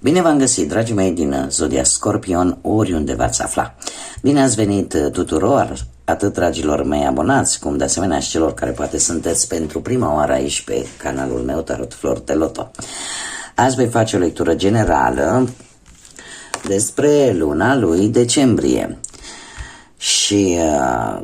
Bine v-am găsit, dragii mei din Zodia Scorpion, oriunde v-ați afla. Bine ați venit tuturor, atât dragilor mei abonați, cum de asemenea și celor care poate sunteți pentru prima oară aici pe canalul meu Tarot Flor de Loto. Azi voi face o lectură generală despre luna lui decembrie. Și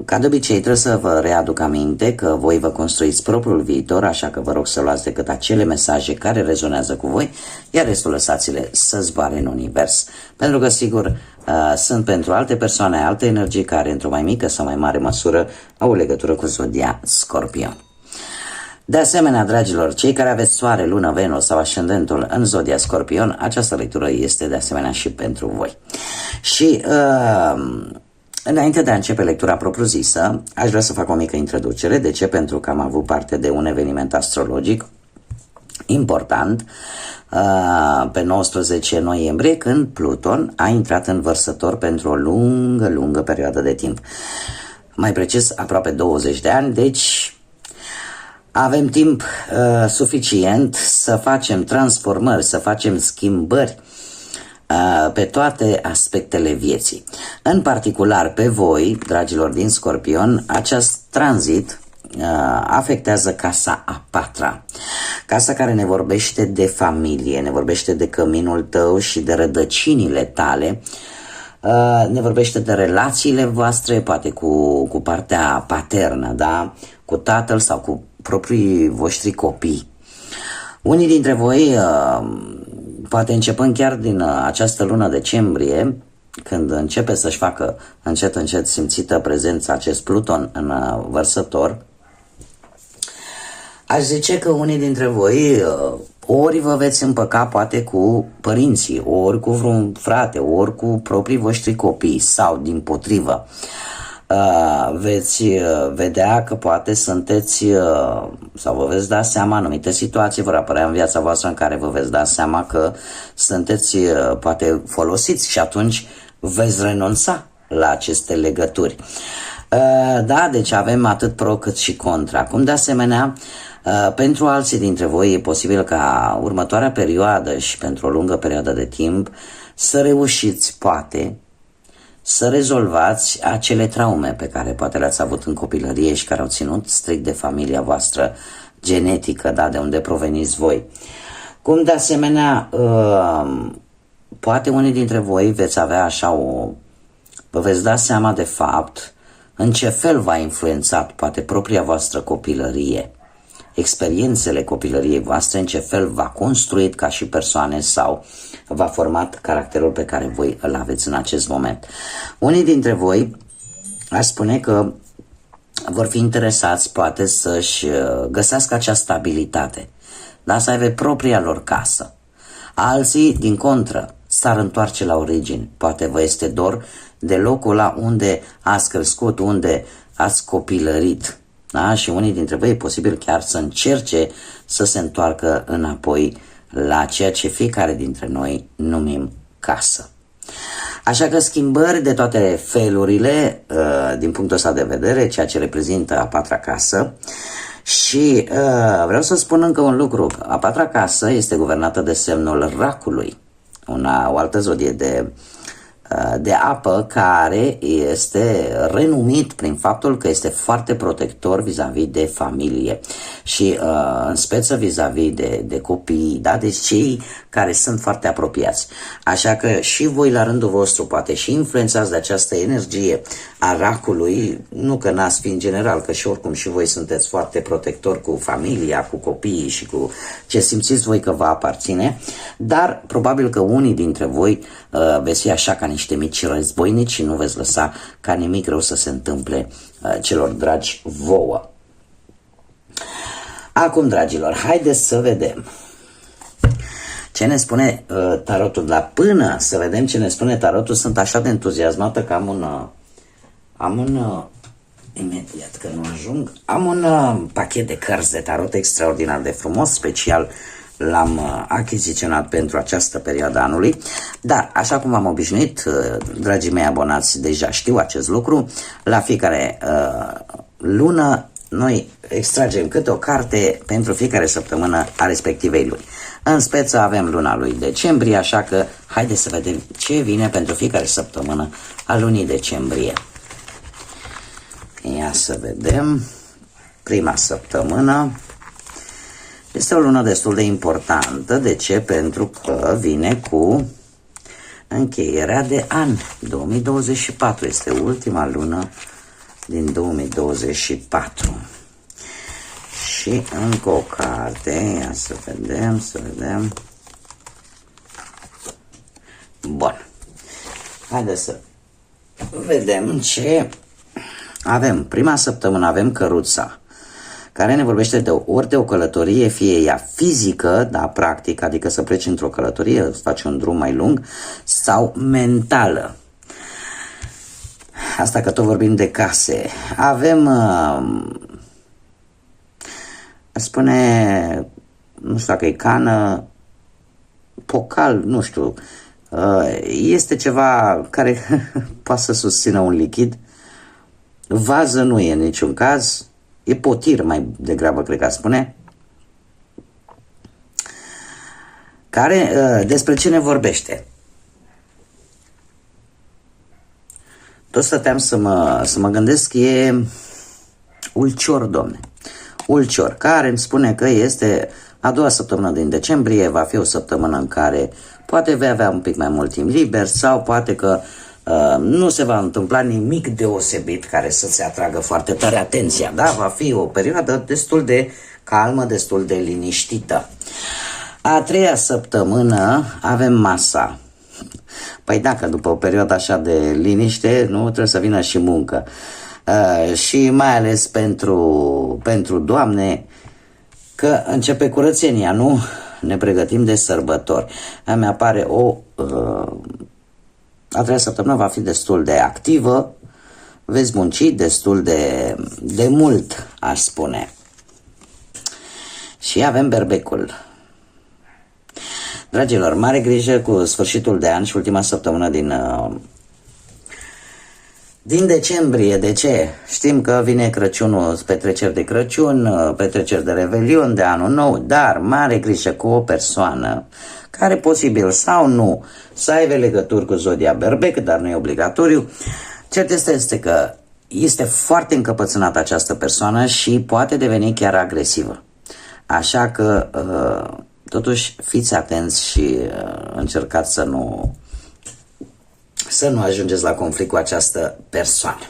ca de obicei trebuie să vă readuc aminte că voi vă construiți propriul viitor, așa că vă rog să luați decât acele mesaje care rezonează cu voi, iar restul lăsați-le să zboare în univers. Pentru că sigur sunt pentru alte persoane, alte energii care într-o mai mică sau mai mare măsură au o legătură cu Zodia Scorpion. De asemenea, dragilor, cei care aveți soare, lună, Venus sau ascendentul în Zodia Scorpion, această lectură este de asemenea și pentru voi. Și înainte de a începe lectura propriu-zisă, aș vrea să fac o mică introducere. De ce? Pentru că am avut parte de un eveniment astrologic important pe 19 noiembrie, când Pluton a intrat în Vărsător pentru o lungă perioadă de timp. Mai precis, aproape 20 de ani, deci avem timp suficient să facem transformări, să facem schimbări pe toate aspectele vieții. În particular pe voi, dragilor din Scorpion, acest tranzit afectează casa a patra. Casa care ne vorbește de familie, ne vorbește de căminul tău și de rădăcinile tale, ne vorbește de relațiile voastre, poate cu partea paternă, da? Cu tatăl sau cu proprii voștri copii. Unii dintre voi, poate începând chiar din această lună decembrie, când începe să-și facă încet simțită prezența acest Pluton în Vărsător, aș zice că unii dintre voi ori vă veți împăca poate cu părinții, ori cu vreun frate, ori cu proprii voștri copii sau dimpotrivă. Veți vedea că poate sunteți sau vă veți da seama, anumite situații vor apărea în viața voastră în care vă veți da seama că sunteți poate folosiți și atunci veți renunța la aceste legături. Da, deci avem atât pro cât și contra. Acum, de asemenea, pentru alții dintre voi e posibil ca următoarea perioadă și pentru o lungă perioadă de timp să reușiți, poate, să rezolvați acele traume pe care poate le-ați avut în copilărie și care au ținut strict de familia voastră genetică, da, de unde proveniți voi. Cum de asemenea, poate unii dintre voi veți avea așa vă veți da seama de fapt în ce fel v-a influențat poate propria voastră copilărie, experiențele copilăriei voastre, în ce fel v-a construit ca și persoane sau v-a format caracterul pe care voi îl aveți în acest moment. Unii dintre voi aș spune că vor fi interesați poate să-și găsească acea stabilitate, da? Să aibă propria lor casă. Alții, din contră, s-ar întoarce la origini. Poate vă este dor de locul ăla unde ați crescut, unde ați copilărit. Da? Și unii dintre voi e posibil chiar să încerce să se întoarcă înapoi la ceea ce fiecare dintre noi numim casă. Așa că schimbări de toate felurile, din punctul ăsta de vedere, ceea ce reprezintă a patra casă. Și vreau să spun încă un lucru. A patra casă este guvernată de semnul racului, o altă zodie de apă, care este renumit prin faptul că este foarte protector vis-a-vis de familie și în speță vis-a-vis de copii, da? Deci cei care sunt foarte apropiați. Așa că și voi la rândul vostru poate și influențați de această energie a racului, nu că n-ați fi în general, că și oricum și voi sunteți foarte protectori cu familia, cu copiii și cu ce simțiți voi că vă aparține, dar probabil că unii dintre voi veți fi așa ca niște mici războinici și nu veți lăsa ca nimic rău să se întâmple celor dragi vouă. Acum, dragilor, haideți să vedem ce ne spune tarotul. Dar până să vedem ce ne spune tarotul, sunt așa de entuziasmată că imediat că nu ajung, am un pachet de cărți de tarot extraordinar de frumos, special l-am achiziționat pentru această perioadă anului, dar așa cum am obișnuit, dragii mei abonați deja știu acest lucru, la fiecare lună noi extragem câte o carte pentru fiecare săptămână a respectivei luni. În speță avem luna lui decembrie, așa că haideți să vedem ce vine pentru fiecare săptămână a lunii decembrie. Ia să vedem. Prima săptămână este o lună destul de importantă. De ce? Pentru că vine cu încheierea de an. 2024 este ultima lună din 2024. Și încă o carte. Ia să vedem. Bun. Haideți să vedem ce avem. Prima săptămână avem căruța, care ne vorbește de o călătorie, fie ea fizică, da, practic, adică să pleci într-o călătorie, să faci un drum mai lung, sau mentală. Asta că tot vorbim de case. Avem, spune, nu știu dacă e cană, pocal, nu știu, este ceva care poate să susțină un lichid. Vază nu e în niciun caz, e potir mai degrabă, cred că spune. Care, despre ce ne vorbește? Tot stăteam să mă gândesc, e ulcior, domne. Ulcior, care îmi spune că este a doua săptămână din decembrie, va fi o săptămână în care poate vei avea un pic mai mult timp liber sau poate că nu se va întâmpla nimic deosebit care să-ți atragă foarte tare atenția, da? Va fi o perioadă destul de calmă, destul de liniștită. A treia săptămână avem Masa. Păi dacă după o perioadă așa de liniște, nu trebuie să vină și muncă. Și mai ales pentru Doamne, că începe curățenia, nu? Ne pregătim de sărbători. Mi apare a treia săptămână va fi destul de activă, veți munci destul de mult, aș spune. Și avem berbecul. Dragilor, mare grijă cu sfârșitul de an și ultima săptămână din decembrie. De ce? Știm că vine Crăciunul, petreceri de Crăciun, petreceri de Revelion, de Anul Nou, dar mare grijă cu o persoană care posibil sau nu să aibă legături cu zodia berbec, dar nu e obligatoriu. Cert este că este foarte încăpățânată această persoană și poate deveni chiar agresivă. Așa că totuși fiți atenți și încercați să nu ajungeți la conflict cu această persoană.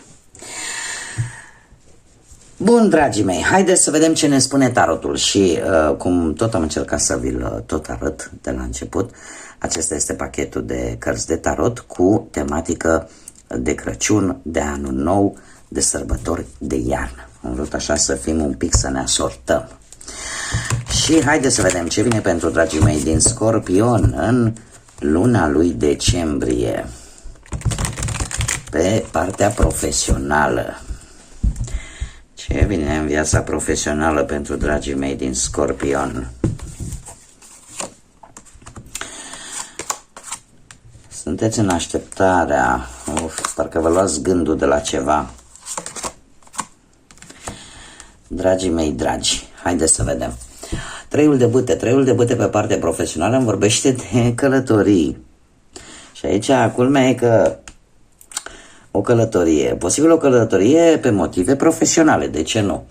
Bun, dragii mei, haideți să vedem ce ne spune tarotul și cum tot am încercat să vi-l tot arăt de la început, acesta este pachetul de cărți de tarot cu tematică de Crăciun, de Anul Nou, de sărbători de iarnă. Am vrut așa să fim un pic, să ne asortăm. Și haideți să vedem ce vine pentru dragii mei din Scorpion în luna lui decembrie. Pe partea profesională. Ce vine în viața profesională pentru dragii mei din Scorpion? Sunteți în așteptarea. Parcă vă luați gândul de la ceva. Dragii mei dragi, haideți să vedem. Treiul de bâte pe partea profesională îmi vorbește de călătorii. Și aici culmea e că posibil o călătorie pe motive profesionale, de ce nu?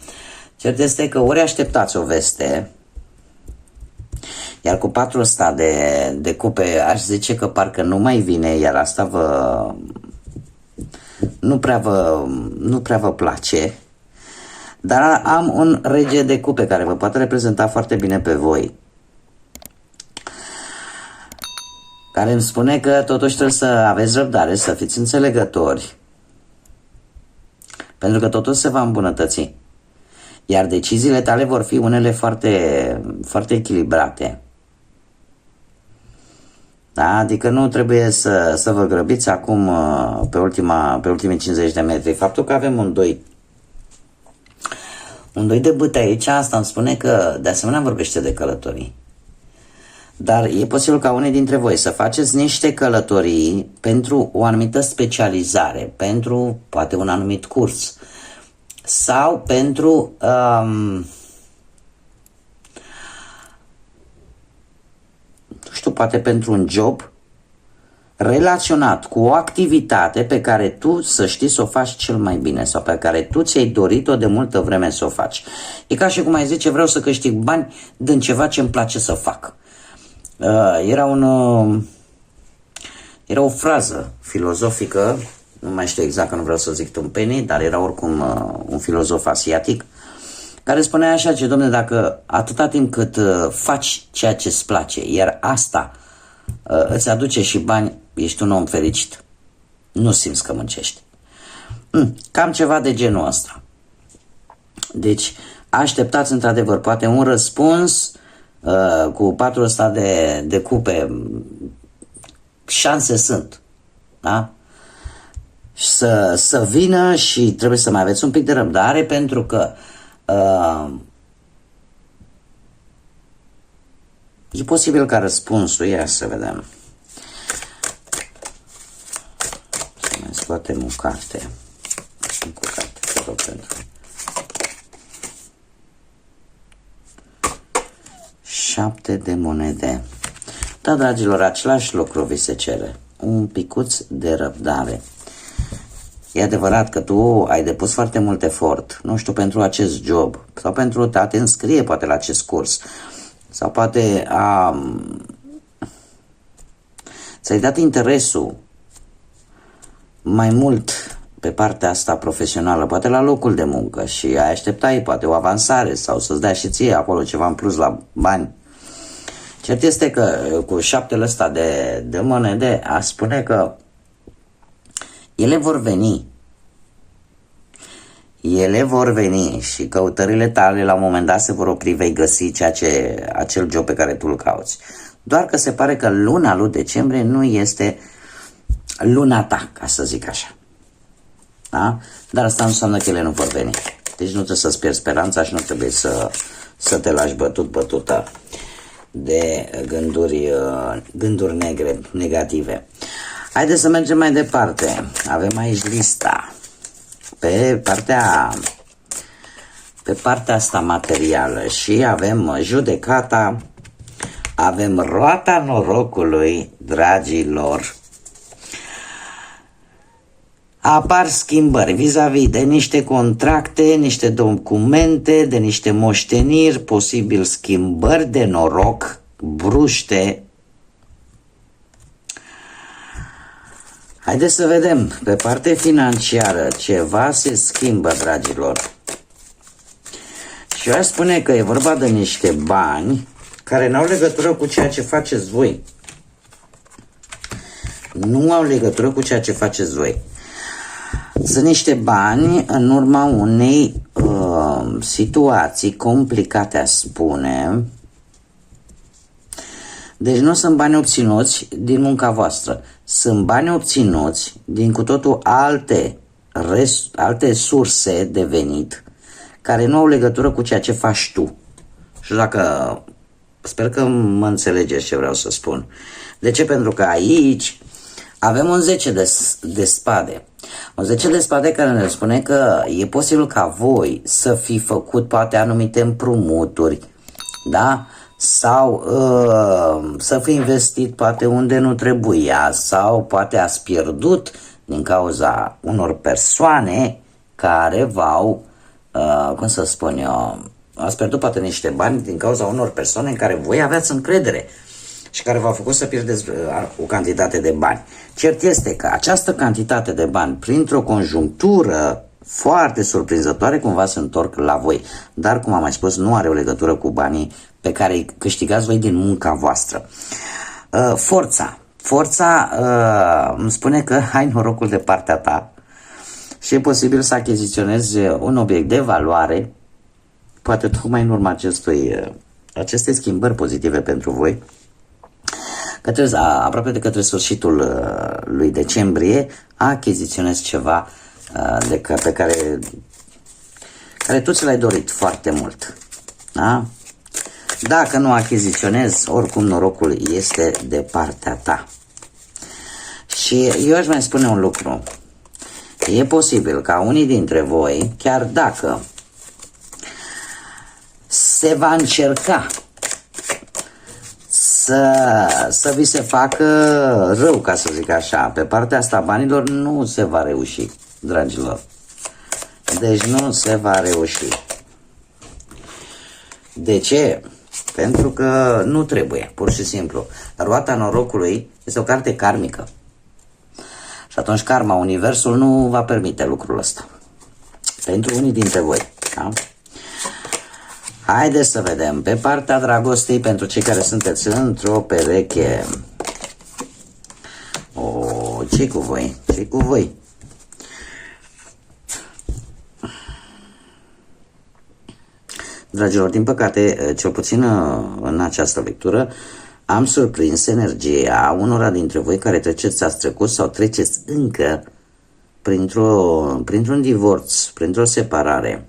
Cert este că ori așteptați o veste, iar cu patrul ăsta de cupe aș zice că parcă nu mai vine, iar asta nu prea vă place. Dar am un rege de cupe care vă poate reprezenta foarte bine pe voi, care îmi spune că totuși trebuie să aveți răbdare, să fiți înțelegători, pentru că totul se va îmbunătăți. Iar deciziile tale vor fi unele foarte, foarte echilibrate. Da? Adică nu trebuie să vă grăbiți acum pe ultimii 50 de metri. Faptul că avem un doi de bâte aici, asta îmi spune că de asemenea vorbește de călătorii. Dar e posibil ca unii dintre voi să faceți niște călătorii pentru o anumită specializare, pentru poate un anumit curs sau pentru nu știu, poate pentru un job relaționat cu o activitate pe care tu să știi să o faci cel mai bine sau pe care tu ți-ai dorit-o de multă vreme să o faci. E ca și cum ai zice, vreau să câștig bani din ceva ce îmi place să fac. Era o frază filozofică, nu mai știu exact, că nu vreau să zic tâmpenii, dar era oricum un filozof asiatic, care spunea așa, ce domne, dacă atâta timp cât faci ceea ce îți place, iar asta îți aduce și bani, ești un om fericit. Nu simți că muncești. Cam ceva de genul ăsta. Deci, așteptați într-adevăr, poate un răspuns cu 400 de cupe, șanse sunt. Da? Să vină și trebuie să mai aveți un pic de răbdare, pentru că e posibil ca răspunsul, ia să vedem. Să mai scoatem o carte. Încă o carte, te rog, pentru 7 de monede. Da, dragilor, același lucru vi se cere. Un picuț de răbdare. E adevărat că tu ai depus foarte mult efort, nu știu, pentru acest job sau pentru a te înscrie poate la acest curs sau poate ți-ai dat interesul mai mult pe partea asta profesională, poate la locul de muncă, și ai așteptai poate o avansare sau să-ți dea și ție acolo ceva în plus la bani. Cert este că cu 7 ăsta de monede a spune că ele vor veni. Ele vor veni și căutările tale la un moment dat se vor opri, vei găsi acel job pe care tu îl cauți. Doar că se pare că luna lui decembrie nu este luna ta, ca să zic așa. Da? Dar asta nu înseamnă că ele nu vor veni. Deci nu trebuie să-ți pierzi speranța și nu trebuie să te lași bătută de gânduri negre, negative. Haideți să mergem mai departe. Avem aici lista. Pe partea asta materială și avem judecata, avem roata norocului, dragilor. Apar schimbări vis-a-vis de niște contracte, niște documente, de niște moșteniri, posibil schimbări de noroc, bruște. Haideți să vedem, pe partea financiară ceva se schimbă, dragilor. Și eu aș spune că e vorba de niște bani care n-au legătură cu ceea ce faceți voi. Nu au legătură cu ceea ce faceți voi. Sunt niște bani în urma unei situații complicate, a spune. Deci nu sunt bani obținuți din munca voastră. Sunt bani obținuți din cu totul alte surse de venit care nu au legătură cu ceea ce faci tu. Și dacă... Sper că mă înțelegeți ce vreau să spun. De ce? Pentru că aici avem un 10 de spade. Un 10 de spade care ne spune că e posibil ca voi să fi făcut poate anumite împrumuturi, da? Sau să fi investit poate unde nu trebuia, sau poate ați pierdut din cauza unor persoane care v-au, cum să spun eu, ați pierdut poate niște bani din cauza unor persoane în care voi aveați încredere și care v-au făcut să pierdeți o cantitate de bani. Cert este că această cantitate de bani, printr-o conjunctură foarte surprinzătoare, cumva se întorc la voi. Dar, cum am mai spus, nu are o legătură cu banii pe care îi câștigați voi din munca voastră. Forța îmi spune că ai norocul de partea ta și e posibil să achiziționezi un obiect de valoare, poate tocmai în urma acestei schimbări pozitive pentru voi, aproape de către sfârșitul lui decembrie, achiziționezi ceva pe care tu ți l-ai dorit foarte mult. Da? Dacă nu achiziționezi, oricum norocul este de partea ta. Și eu aș mai spune un lucru. E posibil ca unii dintre voi, chiar dacă se va încerca să vi se facă rău, ca să zic așa. Pe partea asta banilor nu se va reuși, dragilor. Deci nu se va reuși. De ce? Pentru că nu trebuie, pur și simplu. Roata norocului este o carte karmică. Și atunci karma, universul nu va permite lucrul ăsta. Pentru unii dintre voi. Da? Haideți să vedem. Pe partea dragostei, pentru cei care sunteți într-o pereche. Ce cu voi? Ce cu voi? Dragilor, din păcate, cel puțin în această lectură, am surprins energia unora dintre voi care treceți, ați trecut sau treceți încă printr-un divorț, printr-o separare.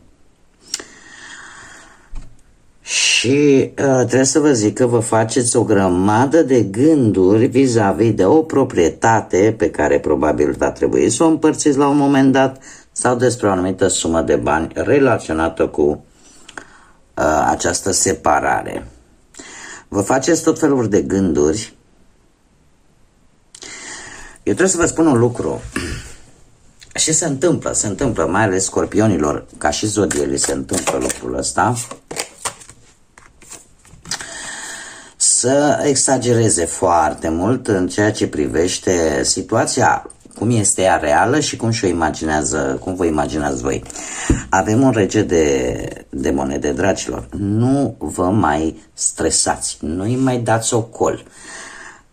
Și trebuie să vă zic că vă faceți o grămadă de gânduri vis-a-vis de o proprietate pe care probabil va trebui să o împărțiți la un moment dat sau despre o anumită sumă de bani relaționată cu această separare. Vă faceți tot felul de gânduri. Eu trebuie să vă spun un lucru. Și se întâmplă, mai ales scorpionilor, ca și zodielii, se întâmplă lucrul ăsta. Să exagereze foarte mult în ceea ce privește situația, cum este ea reală și cum și-o imaginează, cum vă imaginați voi. Avem un rege de monede, dragilor. Nu vă mai stresați, nu-i mai dați ocol.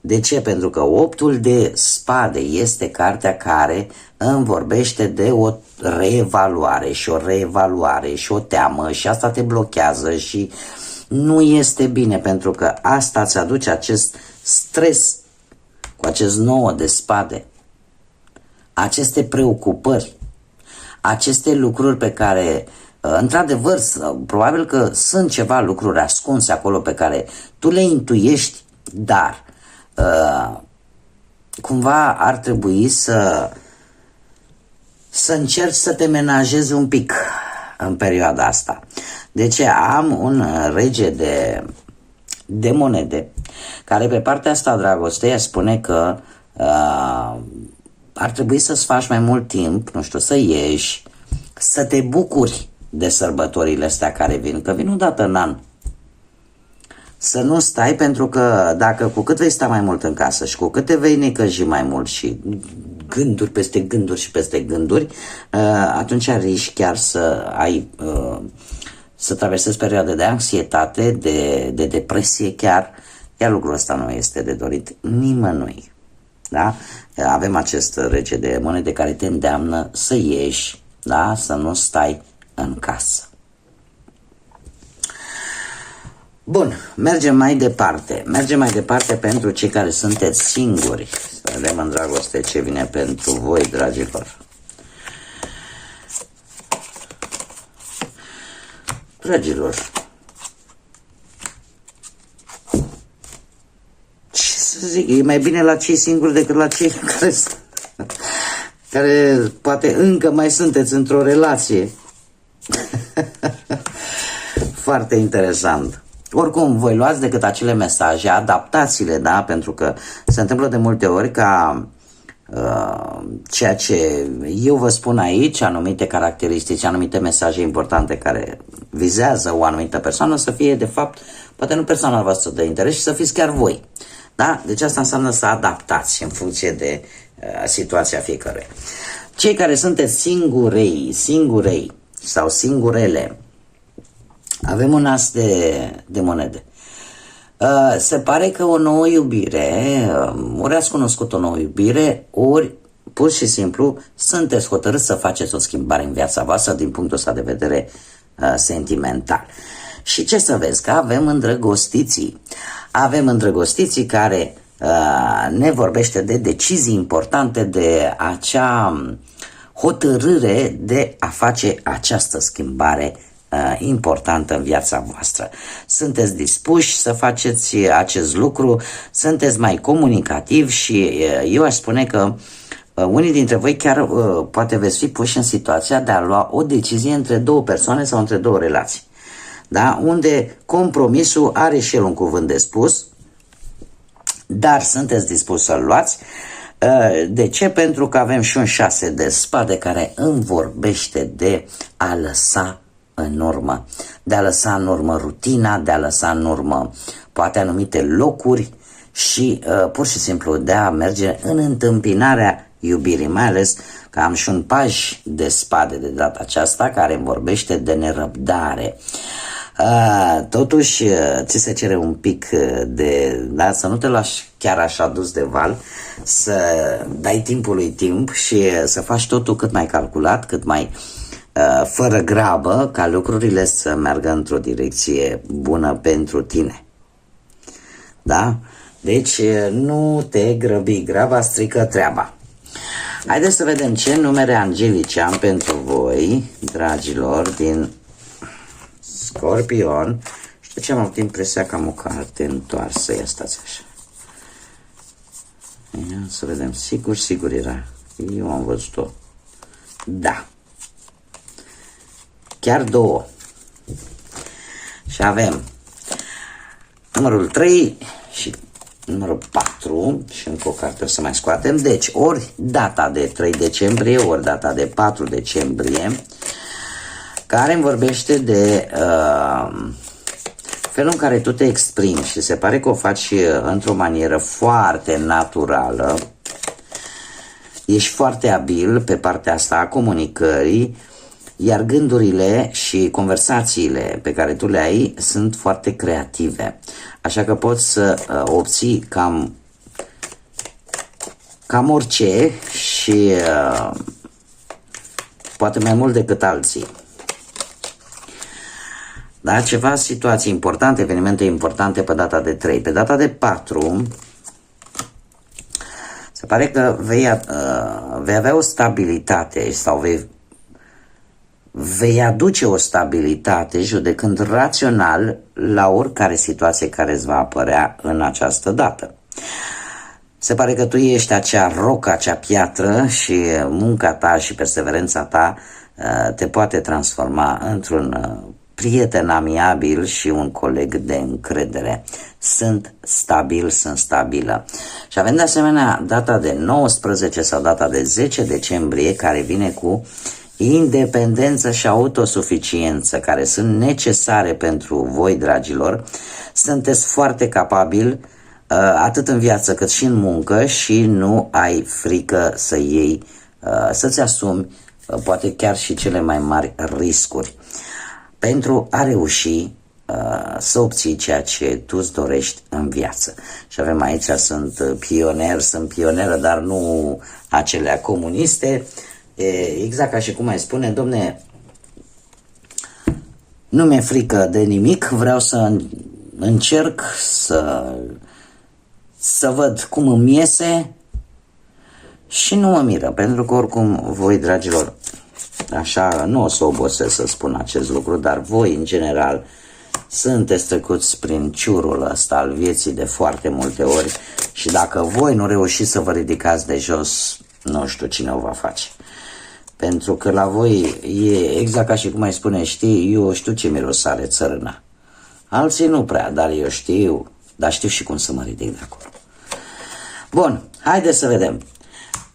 De ce? Pentru că optul de spade este cartea care îmi vorbește de o reevaluare și o reevaluare și o teamă și asta te blochează și nu este bine, pentru că asta îți aduce acest stres cu acest 9 de spade, aceste preocupări, aceste lucruri pe care, într-adevăr, probabil că sunt ceva lucruri ascunse acolo pe care tu le intuiești, dar cumva ar trebui să încerci să te menajezi un pic în perioada asta. De ce? Am un rege de monede care pe partea asta dragostei spune că ar trebui să-ți faci mai mult timp, nu știu, să ieși, să te bucuri de sărbătorile astea care vin, că vin o dată în an. Să nu stai, pentru că dacă cu cât vei sta mai mult în casă și cu cât te vei necăji mai mult și gânduri peste gânduri și peste gânduri, atunci riști chiar să ai, să traversezi perioade de anxietate, de depresie chiar, iar lucrul ăsta nu este de dorit nimănui. Da? Avem acest rege de monede care te îndeamnă să ieși, da? Să nu stai în casă. Bun, mergem mai departe. Mergem mai departe pentru cei care sunteți singuri. Să vedem în dragoste ce vine pentru voi, dragilor. Dragilor, ce să zic, e mai bine la cei singuri decât la cei care poate încă mai sunteți într-o relație. Foarte interesant. Oricum, voi luați decât acele mesaje, adaptați-le, da? Pentru că se întâmplă de multe ori ca ceea ce eu vă spun aici, anumite caracteristici, anumite mesaje importante care vizează o anumită persoană, să fie, de fapt, poate nu persoana voastră de interes și să fiți chiar voi. Da? Deci asta înseamnă să adaptați în funcție de situația fiecăruia. Cei care sunteți singurei sau singurele, avem un as de monede. Se pare că o nouă iubire, ori ați cunoscut o nouă iubire, ori pur și simplu sunteți hotărâți să faceți o schimbare în viața voastră din punctul ăsta de vedere sentimental. Și ce să vezi? Că avem îndrăgostiții. Avem îndrăgostiții care ne vorbește de decizii importante, de acea hotărâre de a face această schimbare importantă în viața voastră. Sunteți dispuși să faceți acest lucru, sunteți mai comunicativi și eu aș spune că unii dintre voi chiar poate veți fi puși în situația de a lua o decizie între două persoane sau între două relații. Da? Unde compromisul are și el un cuvânt de spus dar sunteți dispuși să-l luați. De ce? Pentru că avem și un 6 de spade care îmi vorbește de a lăsa în urmă, de a lăsa în urmă rutina, de a lăsa în urmă poate anumite locuri și pur și simplu de a merge în întâmpinarea iubirii, mai ales că am și un paj de spade de data aceasta care îmi vorbește de nerăbdare. Totuși ți se cere un pic să nu te lași chiar așa dus de val, să dai timpului timp și să faci totul cât mai calculat, cât mai fără grabă, ca lucrurile să meargă într-o direcție bună pentru tine. Da? Deci nu te grăbi, graba strică treaba. Haideți să vedem ce numere angelice am pentru voi, dragilor, din Scorpion. Știu ce am avut impresia că am o carte întoarsă. Ia stați așa. Ia să vedem. Sigur era. Eu am văzut-o. Da. Chiar două. Și avem numărul 3 și numărul 4 și încă o carte o să mai scoatem. Deci, ori data de 3 decembrie, ori data de 4 decembrie, care îmi vorbește de felul în care tu te exprimi și se pare că o faci într-o manieră foarte naturală. Ești foarte abil pe partea asta a comunicării, iar gândurile și conversațiile pe care tu le ai sunt foarte creative. Așa că poți să obții cam orice și poate mai mult decât alții. Da? Ceva situații importante, evenimente importante pe data de 3. Pe data de 4 se pare că vei avea o stabilitate sau vei aduce o stabilitate judecând rațional la oricare situație care îți va apărea în această dată. Se pare că tu ești acea rocă, acea piatră și munca ta și perseverența ta te poate transforma într-un prieten amiabil și un coleg de încredere. Sunt stabilă. Și avem de asemenea data de 19 sau data de 10 decembrie care vine cu independență și autosuficiență, care sunt necesare pentru voi, dragilor. Sunteți foarte capabili atât în viață cât și în muncă și nu ai frică să iei, să-ți asumi poate chiar și cele mai mari riscuri pentru a reuși să obții ceea ce tu îți dorești în viață. Și avem aici, sunt pioneră, dar nu acelea comuniste. Exact ca și cum ai spune, domne, nu mi-e frică de nimic, vreau să încerc să văd cum îmi iese și nu mă miră, pentru că oricum voi, dragilor, așa, nu o să obosesc să spun acest lucru, dar voi, în general, sunteți trecuți prin ciurul ăsta al vieții de foarte multe ori și dacă voi nu reușiți să vă ridicați de jos, nu știu cine o va face. Pentru că la voi e exact ca și cum ai spune, știi, eu știu ce miros are țărâna. Alții nu prea, dar eu știu, dar știu și cum să mă ridic de acolo. Bun, haideți să vedem.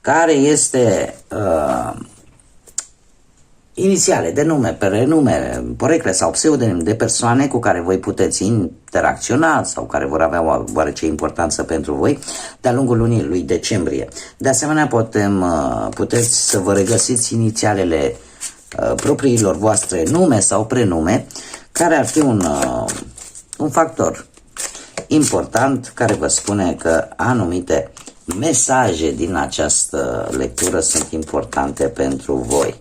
Care este inițiale de nume, prenume, porecle sau pseudonim de persoane cu care voi puteți interacționa sau care vor avea oarece importanță pentru voi de-a lungul lunii lui decembrie. De asemenea, puteți să vă regăsiți inițialele propriilor voastre nume sau prenume, care ar fi un factor important care vă spune că anumite mesaje din această lectură sunt importante pentru voi.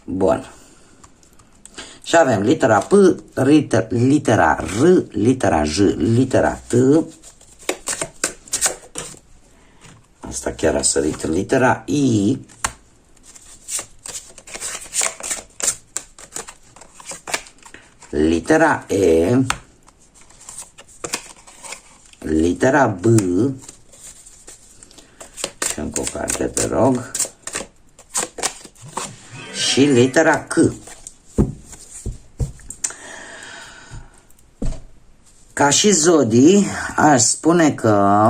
Bun. Și avem litera P, litera R, litera J, litera T. Asta chiar a sărit. Litera I. Litera E. Litera B. Și încă o carte, te rog. Și litera C. Ca și zodii, aș spune că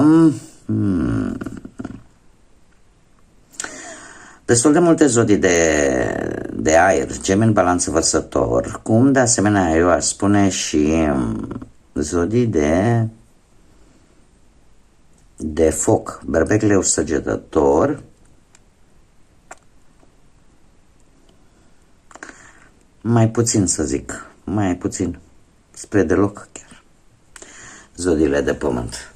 destul de multe zodii de aer, Gemeni, Balanță, Vărsător, cum de asemenea eu aș spune și zodii de foc, Berbec, Leu, Săgetător, mai puțin să zic, mai puțin, spre deloc chiar, zodiile de pământ.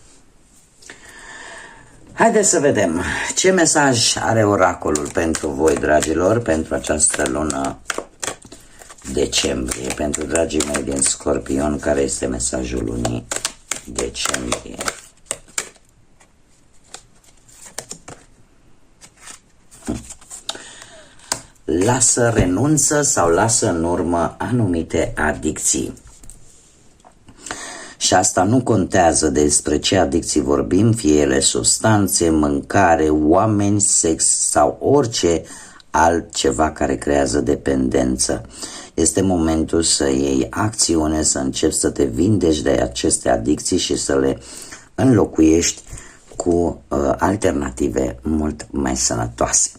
Haideți să vedem ce mesaj are oracolul pentru voi, dragilor, pentru această lună decembrie, pentru dragii mei din Scorpion, care este mesajul lunii decembrie. Lasă, renunță sau lasă în urmă anumite adicții. Și asta nu contează despre ce adicții vorbim, fie ele substanțe, mâncare, oameni, sex sau orice altceva care creează dependență. Este momentul să iei acțiune, să începi să te vindeci de aceste adicții și să le înlocuiești cu alternative mult mai sănătoase.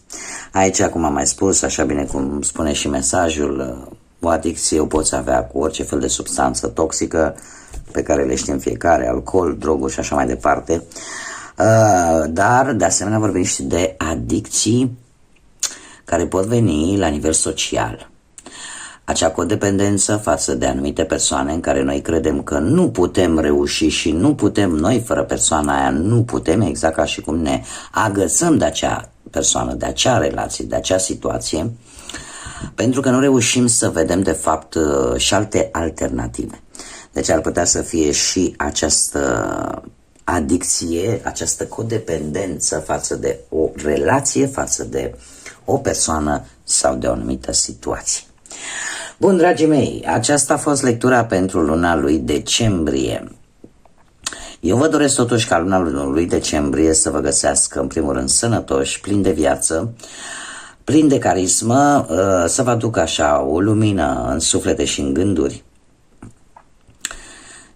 Aici, cum am mai spus, așa bine cum spune și mesajul, o adicție o poți avea cu orice fel de substanță toxică, pe care le știm fiecare, alcool, droguri și așa mai departe, dar de asemenea vorbim și de adicții care pot veni la nivel social. Acea codependență față de anumite persoane în care noi credem că nu putem reuși și nu putem noi fără persoana aia, nu putem, exact ca și cum ne agățăm de acea persoană, de acea relație, de acea situație, pentru că nu reușim să vedem de fapt și alte alternative. Deci ar putea să fie și această adicție, această codependență față de o relație, față de o persoană sau de o anumită situație. Bun, dragii mei, aceasta a fost lectura pentru luna lui decembrie. Eu vă doresc totuși ca luna lui decembrie să vă găsească în primul rând sănătoși, plini de viață, plini de carismă, să vă aducă așa o lumină în suflete și în gânduri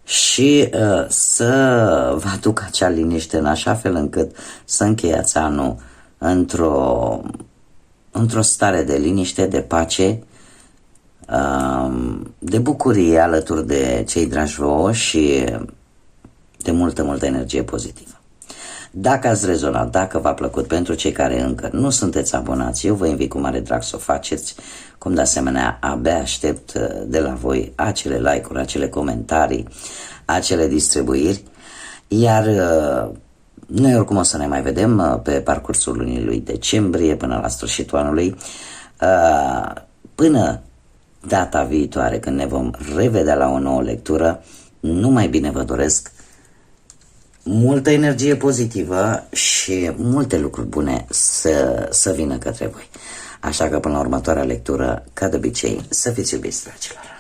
și să vă aducă acea liniște în așa fel încât să încheiați anul într-o stare de liniște, de pace, de bucurie alături de cei dragi vouă și de multă energie pozitivă. Dacă ați rezonat, dacă v-a plăcut, pentru cei care încă nu sunteți abonați, eu vă invit cu mare drag să o faceți, cum de asemenea abia aștept de la voi acele like-uri, acele comentarii, acele distribuiri, iar noi oricum o să ne mai vedem pe parcursul lunii lui decembrie până la sfârșitul anului, până data viitoare când ne vom revedea la o nouă lectură. Numai bine vă doresc, multă energie pozitivă și multe lucruri bune să vină către voi. Așa că până la următoarea lectură, ca de obicei, să fiți iubiți, dragilor!